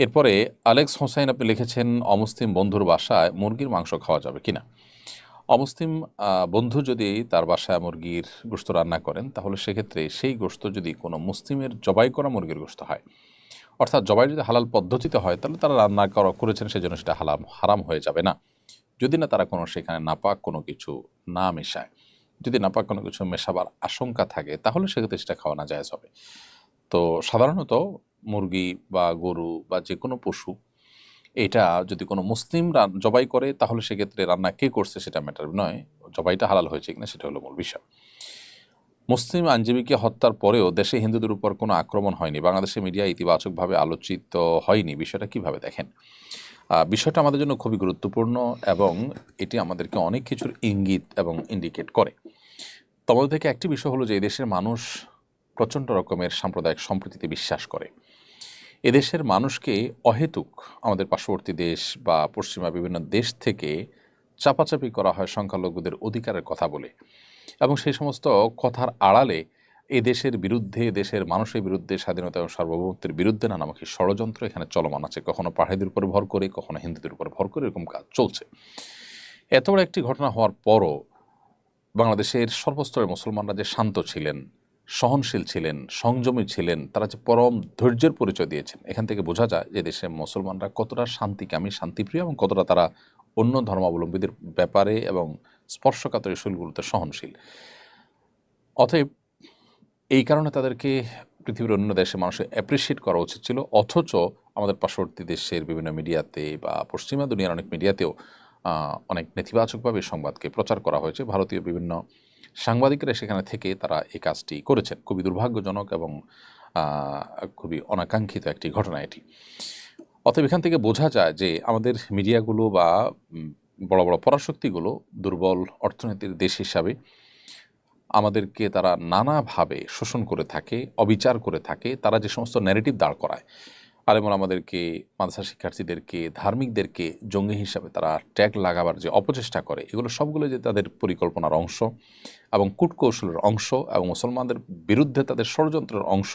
এরপরে আলেক্স হোসাইন আপনি লিখেছেন, অমুসলিম বন্ধুর বাসায় মুরগির মাংস খাওয়া যাবে কিনা। অমুসলিম বন্ধু যদি তার বাসায় মুরগির গোশত রান্না করেন, তাহলে সেক্ষেত্রে সেই গোশত যদি কোনো মুসলিমের জবাই করা মুরগির গোশত হয়, অর্থাৎ জবাই যদি হালাল পদ্ধতিতে হয়, তাহলে তারা রান্না করেছেন, সেজন্য সেটা হারাম হয়ে যাবে না, যদি না তারা কোনো সেখানে নাপাক কোনো কিছু না মেশায়। যদি নাপাক কোনো কিছু মেশাবার আশঙ্কা থাকে, তাহলে সেক্ষেত্রে সেটা খাওয়া না জায়েজ হবে। তো সাধারণত মুরগি বা গরু বা যে কোনো পশু, এটা যদি কোনো মুসলিম জবাই করে, তাহলে সেক্ষেত্রে রান্না কে করছে সেটা ম্যাটার নয়, জবাইটা হালাল হয়েছে কিনা সেটা হলো মূল বিষয়। মুসলিম আইনজীবীকে হত্যার পরেও দেশে হিন্দুদের উপর কোনো আক্রমণ হয়নি, বাংলাদেশের মিডিয়া ইতিবাচকভাবে আলোচিত হয়নি, বিষয়টা কিভাবে দেখেন? বিষয়টা আমাদের জন্য খুবই গুরুত্বপূর্ণ এবং এটি আমাদেরকে অনেক কিছুর ইঙ্গিত এবং ইন্ডিকেট করে। তোমাদের থেকে একটি বিষয় হলো যে এদেশের মানুষ প্রচণ্ড রকমের সাম্প্রদায়িক সম্প্রীতিতে বিশ্বাস করে। এদেশের মানুষকে অহেতুক আমাদের পার্শ্ববর্তী দেশ বা পশ্চিমা বিভিন্ন দেশ থেকে চাপাচাপি করা হয় সংখ্যালঘুদের অধিকারের কথা বলে, এবং সেই সমস্ত কথার আড়ালে এ দেশের বিরুদ্ধে, দেশের মানুষের বিরুদ্ধে, স্বাধীনতা এবং সার্বভৌমত্বের বিরুদ্ধে নানামুখী ষড়যন্ত্র এখানে চলমান আছে। কখনো পাহাড়িদের উপর ভর করে, কখনো হিন্দুদের উপর ভর করে, এরকম কাজ চলছে। এত বড় একটি ঘটনা হওয়ার পরও বাংলাদেশের সর্বস্তরের মুসলমানরা যে শান্ত ছিলেন, সহনশীল ছিলেন, সংযমী ছিলেন, তারা যে পরম ধৈর্যের পরিচয় দিয়েছেন, এখান থেকে বোঝা যায় যে দেশের মুসলমানরা কতটা শান্তিকামী, শান্তিপ্রিয় এবং কতটা তারা অন্য ধর্মাবলম্বীদের ব্যাপারে এবং স্পর্শকাতর ইস্যুগুলোতে সহনশীল। অতএব এই কারণে তাদেরকে পৃথিবীর অন্য দেশের মানুষের অ্যাপ্রিসিয়েট করা উচিত ছিল। অথচ আমাদের পার্শ্ববর্তী দেশের বিভিন্ন মিডিয়াতে বা পশ্চিমা দুনিয়ার অনেক মিডিয়াতেও অনেক নেতিবাচকভাবে সংবাদকে প্রচার করা হয়েছে। ভারতীয় বিভিন্ন সাংবাদিকরা সেখানে থেকে তারা এই কাজটি করেছেন। খুবই দুর্ভাগ্যজনক এবং খুবই অনাকাঙ্ক্ষিত একটি ঘটনা এটি। অতএব এখান থেকে বোঝা যায় যে আমাদের মিডিয়াগুলো বা বড় বড় পরাশক্তিগুলো দুর্বল অর্থনীতির দেশ হিসাবে আমাদেরকে তারা নানাভাবে শোষণ করে থাকে, অবিচার করে থাকে। তারা যে সমস্ত ন্যারেটিভ দাঁড় করায়, আলেমুল আমাদেরকে, মাদ্রাসা শিক্ষার্থীদেরকে, ধার্মিকদেরকে জঙ্গি হিসাবে তারা ট্যাগ লাগাবার যে অপচেষ্টা করে, এগুলো সবগুলো যে তাদের পরিকল্পনার অংশ এবং কূটকৌশলের অংশ এবং মুসলমানদের বিরুদ্ধে তাদের ষড়যন্ত্রের অংশ,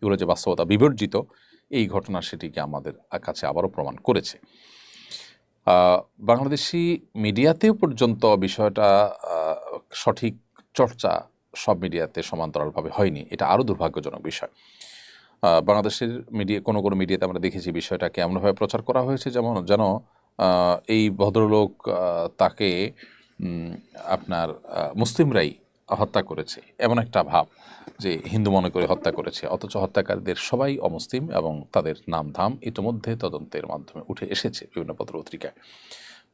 এগুলো যে বাস্তবতা বিবর্জিত, এই ঘটনা সেটিকে আমাদের কাছে আবারও প্রমাণ করেছে। বাংলাদেশি মিডিয়াতেও পর্যন্ত বিষয়টা সঠিক চর্চা সব মিডিয়াতে সমান্তরালভাবে হয়নি। এটা আরও দুর্ভাগ্যজনক বিষয়। বাংলাদেশের কোনো কোনো মিডিয়াতে আমরা দেখেছি বিষয়টাকে এমনভাবে প্রচার করা হয়েছে যেন এই ভদ্রলোক তাকে আপনার মুসলিমরাই হত্যা করেছে, এমন একটা ভাব যে হিন্দু মনে করে হত্যা করেছে, অথচ হত্যাকারীদের সবাই অমুসলিম এবং তাদের নামধাম ইতিমধ্যে তদন্তের মাধ্যমে উঠে এসেছে বিভিন্ন পত্রপত্রিকায়।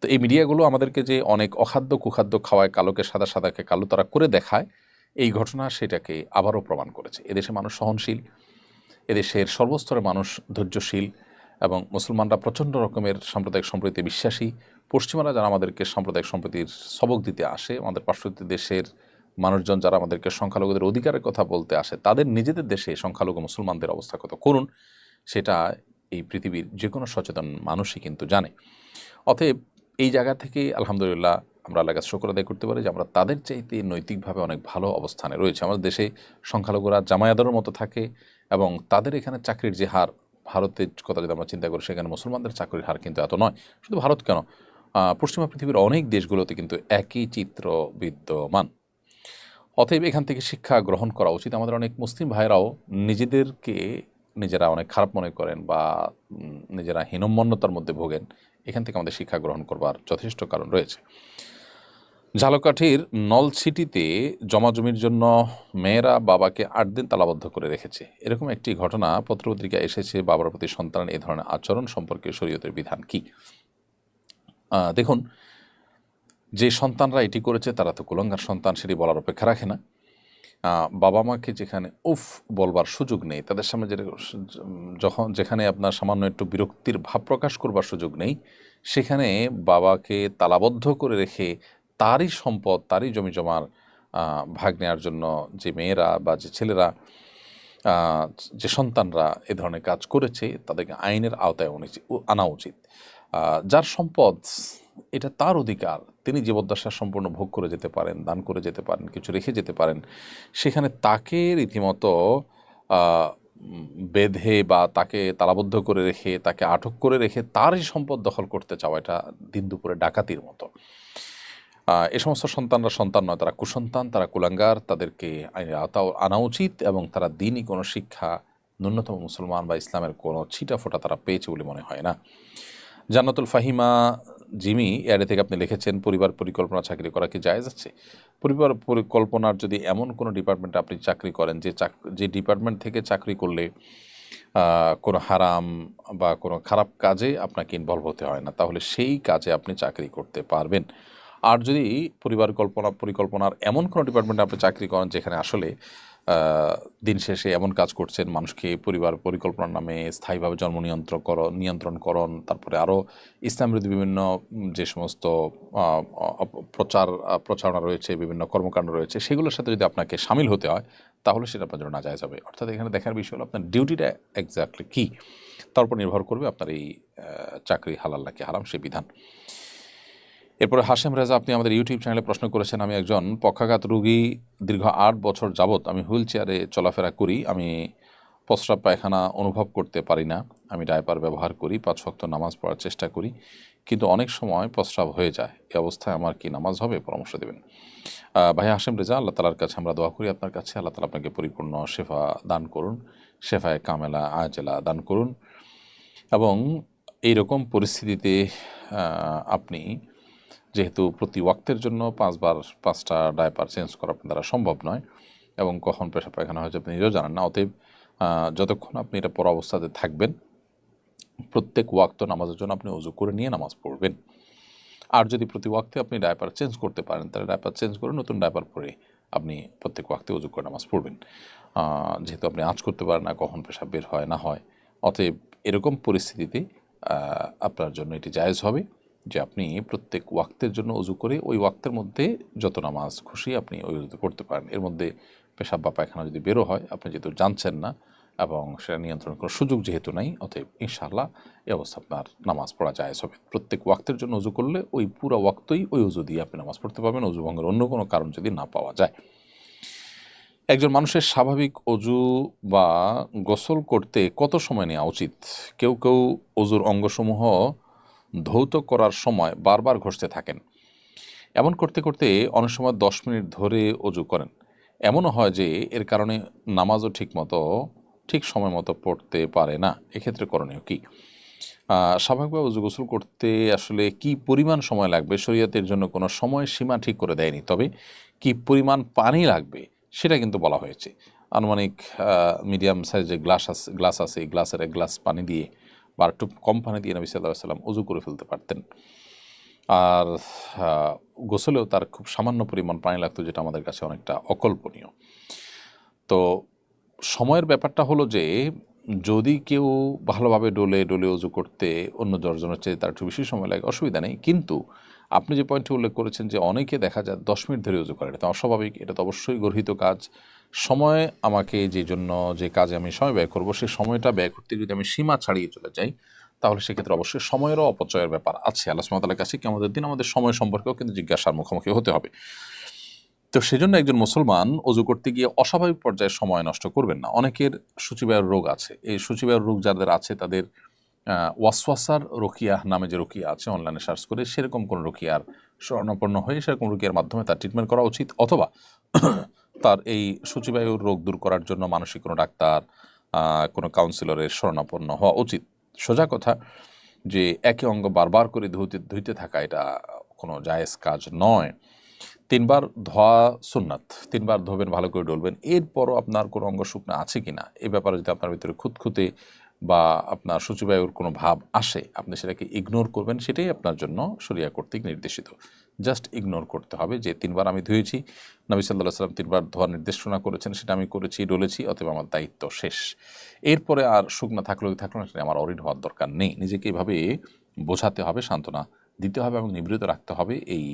তো এই মিডিয়াগুলো আমাদেরকে যে অনেক অখাদ্য কুখাদ্য খাওয়ায়, কালোকে সাদা, সাদাকে কালো তারা করে দেখায়, এই ঘটনা সেটাকে আবারও প্রমাণ করেছে। এদেশে মানুষ সহনশীল, এদেশের সর্বস্তরের মানুষ ধৈর্যশীল এবং মুসলমানরা প্রচণ্ড রকমের সাম্প্রদায়িক সম্প্রীতিতে বিশ্বাসী। পশ্চিমারা যারা আমাদেরকে সাম্প্রদায়িক সম্প্রীতির সবক দিতে আসে, আমাদের পার্শ্ববর্তী দেশের মানুষজন যারা আমাদেরকে সংখ্যালঘুদের অধিকারের কথা বলতে আসে, তাদের নিজেদের দেশে সংখ্যালঘু মুসলমানদের অবস্থা কত করুণ, সেটা এই পৃথিবীর যে কোনো সচেতন মানুষই কিন্তু জানে। অতএব এই জায়গা থেকে আলহামদুলিল্লাহ আমরা আল্লাহর কাছে শুকর আদায় করতে পারি যে আমরা তাদের চাইতে নৈতিকভাবে অনেক ভালো অবস্থানে রয়েছে। আমাদের দেশে সংখ্যালঘুরা জামায়াতের মতো থাকে এবং তাদের এখানে চাকরির যে হার, ভারতের কথা যদি আমরা চিন্তা করি, সেখানে মুসলমানদের চাকরির হার কিন্তু এত নয়। শুধু ভারত কেন, পশ্চিমা পৃথিবীর অনেক দেশগুলোতে কিন্তু একই চিত্র বিদ্যমান। অতএব এখান থেকে শিক্ষা গ্রহণ করা উচিত। আমাদের অনেক মুসলিম ভাইরাও নিজেরা অনেক খারাপ মনে করেন বা নিজেরা হীনম্মন্যতার মধ্যে ভোগেন। এখান থেকে আমাদের শিক্ষা গ্রহণ করবার যথেষ্ট কারণ রয়েছে। ঝালকাঠির নলছিটিতে জমির জন্য মেয়েরা বাবাকে 8 দিন তালাবদ্ধ করে রেখেছে, এরকম একটি ঘটনা পত্রপত্রিকা এসেছে। বাবার প্রতি সন্তান এ ধরনের আচরণ সম্পর্কে শরীয়তের বিধান কি? দেখুন, যে সন্তানরা এটি করেছে তারা তো কুলাঙ্গার সন্তান, সেটি বলার অপেক্ষা রাখে না। বাবা মাকে যেখানে উফ বলবার সুযোগ নেই, তাদের সামনে যেখানে আপনার সামান্য একটু বিরক্তির ভাব প্রকাশ করবার সুযোগ নেই, সেখানে বাবাকে তালাবদ্ধ করে রেখে তারই সম্পদ, তারই জমিজমার ভাগ নেওয়ার জন্য যে মেয়েরা বা যে ছেলেরা, যে সন্তানরা এ ধরনের কাজ করেছে, তাদেরকে আইনের আওতায় আনা উচিত। যার সম্পদ, এটা তার অধিকার, তিনি জীবদ্দশা সম্পূর্ণ ভোগ করে যেতে পারেন, দান করে যেতে পারেন, কিছু রেখে যেতে পারেন। সেখানে তাকে রীতিমতো বেঁধে বা তাকে তালাবদ্ধ করে রেখে, তাকে আটক করে রেখে তারই সম্পদ দখল করতে চাওয়া, এটা দিন দুপুরে ডাকাতির মতো। এ সমস্ত সন্তানরা সন্তান নয়, তারা কুসন্তান, তারা কুলাঙ্গার, তাদেরকে আইনের আওতায় আনা উচিত এবং তারা দিনই কোনো শিক্ষা, ন্যূনতম মুসলমান বা ইসলামের কোনো ছিটাফোঁটা তারা পেয়েছে বলে মনে হয় না। জান্নাতুল ফাহিমা জিমি এর থেকে আপনি লিখেছেন, পরিবার পরিকল্পনা চাকরি করা কি জায়েজ আছে? পরিবার পরিকল্পনার যদি এমন কোনো ডিপার্টমেন্টে আপনি চাকরি করেন যে ডিপার্টমেন্ট থেকে চাকরি করলে কোনো হারাম বা কোনো খারাপ কাজে আপনাকে ইনভলভ হতে হয় না, তাহলে সেই কাজে আপনি চাকরি করতে পারবেন। আর যদি পরিকল্পনার এমন কোনো ডিপার্টমেন্টে আপনি চাকরি করেন যেখানে আসলে দিন শেষে এমন কাজ করছেন, মানুষকে পরিবার পরিকল্পনার নামে স্থায়ীভাবে জন্ম নিয়ন্ত্রণকরণ, তারপরে আরও ইসলাম বিরোধী বিভিন্ন যে সমস্ত প্রচারণা রয়েছে, বিভিন্ন কর্মকাণ্ড রয়েছে, সেগুলোর সাথে যদি আপনাকে সামিল হতে হয়, তাহলে সেটা আপনার জন্য নাজায়েজ হবে। অর্থাৎ এখানে দেখার বিষয় হলো আপনার ডিউটিটা এক্স্যাক্টলি কী, তার উপর নির্ভর করবে আপনার এই চাকরি হালাল নাকি হারাম সেই বিধান। এরপরে হাশেম রেজা, আপনি আমাদের ইউটিউব চ্যানেলে প্রশ্ন করেছেন, আমি একজন পক্ষাঘাত রোগী, দীর্ঘ 8 বছর যাবৎ আমি হুইল চেয়ারে চলাফেরা করি, আমি প্রস্রাব পায়খানা অনুভব করতে পারি না, আমি ডায়পার ব্যবহার করি, 5 ওয়াক্ত নামাজ পড়ার চেষ্টা করি, কিন্তু অনেক সময় প্রস্রাব হয়ে যায়। এই অবস্থায় আমার কি নামাজ হবে? পরামর্শ দেবেন। ভাই হাশেম রেজা, আল্লাহ তালার কাছে আমরা দোয়া করি আপনার কাছে, আল্লাহ তালা আপনাকে পরিপূর্ণ শেফা দান করুন, শেফায়ে কামেলা আজেলা দান করুন। এবং এইরকম পরিস্থিতিতে আপনি যেহেতু প্রতি ওয়াক্তের জন্য 5টা ডায়পার চেঞ্জ করা আপনার দ্বারা সম্ভব নয় এবং কখন পেশাব পায়খানা হয়েছে আপনি নিজেও জানেন না, অতএব যতক্ষণ আপনি এটা পড়া অবস্থাতে থাকবেন, প্রত্যেক ওয়াক্ত নামাজের জন্য আপনি ওযু করে নিয়ে নামাজ পড়বেন। আর যদি প্রতি ওয়াক্তে আপনি ডায়পার চেঞ্জ করতে পারেন, তাহলে ডায়পার চেঞ্জ করে নতুন ডায়পার পরে আপনি প্রত্যেক ওয়াক্তে ওযু করে নামাজ পড়বেন। যেহেতু আপনি আঁচ করতে পারেন না কখন পেশাব বের হয় না হয়, অতএব এরকম পরিস্থিতিতে আপনার জন্য এটি জায়েজ হবে যে আপনি প্রত্যেক ওয়াক্তের জন্য ওযু করে ওই ওয়াক্তের মধ্যে যত নামাজ খুশি আপনি ওই ওযুতে পড়তে পারেন। এর মধ্যে পেশাব বা পায়খানা যদি বেরো হয়, আপনি যেহেতু জানছেন না এবং সেটা নিয়ন্ত্রণ করার সুযোগ যেহেতু নাই, অতএব ইনশাআল্লাহ এই অবস্থা আপনার নামাজ পড়া জায়েজ হবে। প্রত্যেক ওয়াক্তের জন্য ওযু করলে ওই পুরো ওয়াক্তই ওই ওযু দিয়ে আপনি নামাজ পড়তে পারবেন, ওযু ভঙ্গের অন্য কোনো কারণ যদি না পাওয়া যায়। একজন মানুষের স্বাভাবিক ওযু বা গোসল করতে কত সময় নেওয়া উচিত? কেউ ওযুর অঙ্গসমূহ ধৌত করার সময় বারবার ঘষতে থাকেন। এমন করতে করতে অনেক সময় 10 মিনিট ধরে ওযু করেন। এমনও হয় যে এর কারণে নামাজও ঠিক সময় মতো পড়তে পারে না। এক্ষেত্রে করণীয় কী? স্বাভাবিকভাবে ওযু গোসল করতে আসলে কি পরিমাণ সময় লাগবে, শরীয়তের জন্য কোনো সময় সীমা ঠিক করে দেয়নি, তবে কি পরিমাণ পানি লাগবে সেটা কিন্তু বলা হয়েছে। আনুমানিক মিডিয়াম সাইজের গ্লাস আছে, এই গ্লাসের 1 গ্লাস পানি দিয়ে বা একটু কম পানি দিয়ে নবী সাল্লাল্লাহু আলাইহি ওয়াসাল্লাম ওযু করে ফেলতে পারতেন। আর গোসলেও তার খুব সামান্য পরিমাণ পানি লাগতো, যেটা আমাদের কাছে অনেকটা অকল্পনীয়। তো সময়ের ব্যাপারটা হলো যে যদি কেউ ভালোভাবে ডলে ওযু করতে অন্য জনের চেয়ে তার একটু বেশি সময় লাগে, অসুবিধা নেই। কিন্তু আপনি যে পয়েন্টটি উল্লেখ করেছেন যে অনেকে দেখা যায় 10 মিনিট ধরে ওযু করে, এটা তো অস্বাভাবিক, এটা তো অবশ্যই গর্হিত কাজ। সময় আমাকে যে কাজে আমি সময় ব্যয় করব, সেই সময়টা ব্যয় করতে যদি আমি সীমা ছাড়িয়ে চলে যাই, তাহলে সেক্ষেত্রে অবশ্যই সময়েরও অপচয়ের ব্যাপার আছে। আল্লাহ সুবহানাহু ওয়া তাআলার কাছে কিয়ামতের দিন আমাদের সময় সম্পর্কেও কিন্তু জিজ্ঞাসার মুখোমুখি হতে হবে। তো সেজন্য একজন মুসলমান ওযু করতে গিয়ে অস্বাভাবিক পর্যায়ে সময় নষ্ট করবেন না। অনেকের সূচিবায়ুর রোগ আছে। এই সূচিবায়ুর রোগ যাদের আছে তাদের ওয়াসওয়াসার রুকিয়া নামে যে রুকিয়া আছে, অনলাইনে সার্চ করে সেরকম কোনো রুকিয়ার শরণাপন্ন হয়ে সেরকম রুকিয়ার মাধ্যমে তার ট্রিটমেন্ট করা উচিত, অথবা তার এই সূচিবায়ুর রোগ দূর করার জন্য মানসিক কোনো ডাক্তার, কোনো কাউন্সিলরের শরণাপন্ন হওয়া উচিত। সোজা কথা যে একই অঙ্গ বারবার করে ধুইতে থাকা এটা কোনো জায়েজ কাজ নয়। 3 বার ধোয়া সুন্নাত, 3 বার ধোবেন, ভালো করে ডলবেন। এরপরও আপনার কোনো অঙ্গ শুকনো আছে কিনা এ ব্যাপারে যদি আপনার ভিতরে খুঁতখুঁতে বা আপনার সূচিবায়ুর কোনো ভাব আসে, আপনি সেটাকে ইগনোর করবেন, সেটাই আপনার জন্য শরিয়া কর্তৃক নির্দেশিত। জাস্ট ইগনোর করতে হবে যে 3 বার আমি ধুয়েছি, নবী সাল্লাল্লাহু আলাইহি ওয়াসাল্লাম 3 বার ধোয়ার নির্দেশনা করেছেন, সেটা আমি করেছি, ডলেছি, অতএব আমার দায়িত্ব শেষ। এরপরে আর শুকনো থাকলো না, সেটা আমার অরিড হওয়ার দরকার নেই। নিজেকে এভাবে বোঝাতে হবে, সান্ত্বনা দিতে হবে এবং নিবৃত রাখতে হবে এই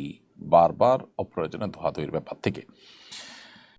বারবার অপ্রয়োজনে ধোয়াধুয়ির ব্যাপার থেকে।